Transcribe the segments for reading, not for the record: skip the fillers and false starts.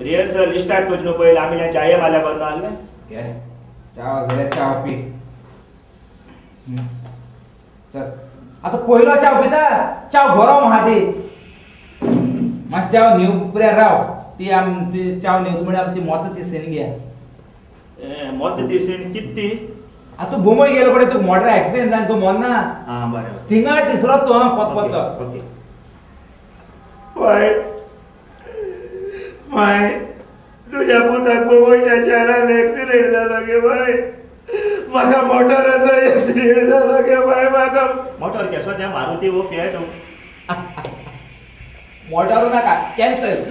rehearsal start करचो पहिले आम्ही चाय माल्या करून आले घे चाव झाले चाव पी चल आता पहिला चाव पिता चाव गरम हाते मस्त चाव न्यू पुऱ्या राव ती आम ती चाव न्यू म्हणजे आम ती मत ती सेन घ्या मत ती सेन किती आता बोंबई गेलो पडे तू मोटर ऍक्सिडेंट झाला तू मन ना हां बरं तिंगा तिसरा तो पत ओके वाय माय तुझ्या पुताक बोंबईच्या शहरात ऍक्सिडेंट झाला गे बाय माका मोटराचो ऍक्सिडेंट झाला गे बाय माका मोटर केसो त्या मारुती वो फिएट मोटर नाका कॅन्सल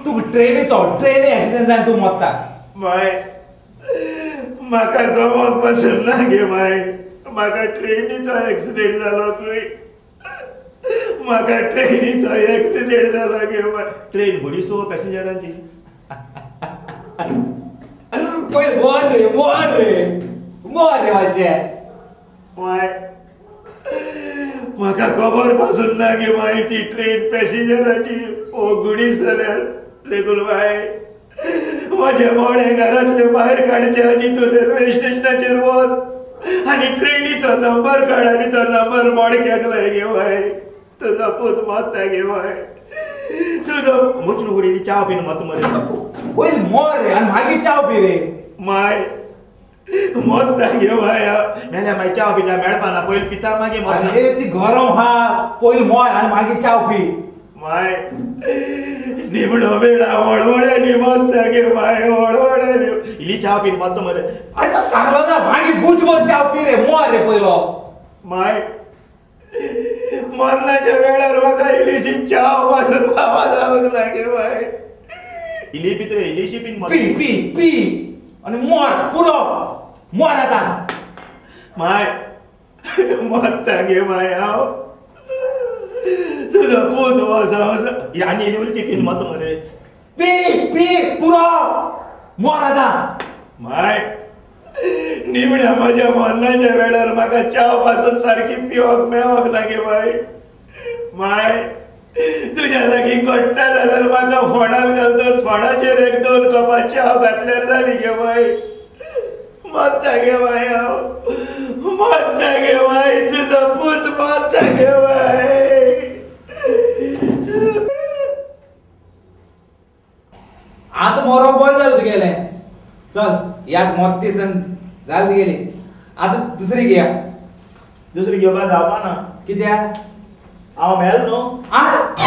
तू ट्रेन ऍक्सिडेंट झाला तू मत्ता माय माका गमक बसून ना गे माय माका ट्रेनीचो ऍक्सिडेंट झालो तुय माका ट्रेनीचो ऍक्सिडेंट झाला गे माय ट्रेन बुडीसो पॅसेंजरांची पहिले मोर रे वाजे माय माका खबर पासून ना गे माय ती ट्रेन पॅसेंजराची ओ गुडी जाल्यार देखून माय माझ्या मोड्या घरातले बाहेर काढचे आधी तो रेल्वे स्टेशनाचेर वच आणि ट्रेनीचो नंबर काढ आणि तो नंबर मोडक्याक लाय गे बाय तुझा पूत मारता गे बाय तुझो मुचलू उडीली चाव पिन मत मरे पहिले मोर रे आणि मागे चाव पी रे माय मत गे बाय मेल्या माय चाव पिला मेळपाना पहिले पिता मागे मत अरे ती गरम हा पहिले मोर आणि मागे चाव पी माय निमणो वेळा वळवळ्यानी मत गे माय वळवळ्यानी इली चाव पिन मत मरे अरे तो सांगलो ना मागे बुजबुज चाव पी रे मोर रे पहिलो माय मरणाच्या वेळार म्हाका इलीशी चाव पासून बाबा जावंक लागे माय इली पित्र इलीशी पिन पी पी पी आणि मोर पुरो मोर आता माय मत गे माय हांव तुझा पूत वसा आणि उलटी पिन मत मरे पी पी पुरो मोर आता माय निमण्या माझ्या मरणाच्या वेळार म्हाका चाव पासून सारखी पिवक मेवक लागे माय माय तुझ्या लागीं घडटा जाल्यार म्हाका फोंडार घालतोच फोंडाचेर एक दोन कपां चाव घातल्यार जाली गे माय मरता गे माय हांव मरता गे माय तुजो पूत मरता गे माय आता मोरो बरं झालं गेले चल यात मोती सन झाली गेली आता दुसरी घेऊया दुसरी घेवपा जावपा ना कित्या हांव मेलो न्हू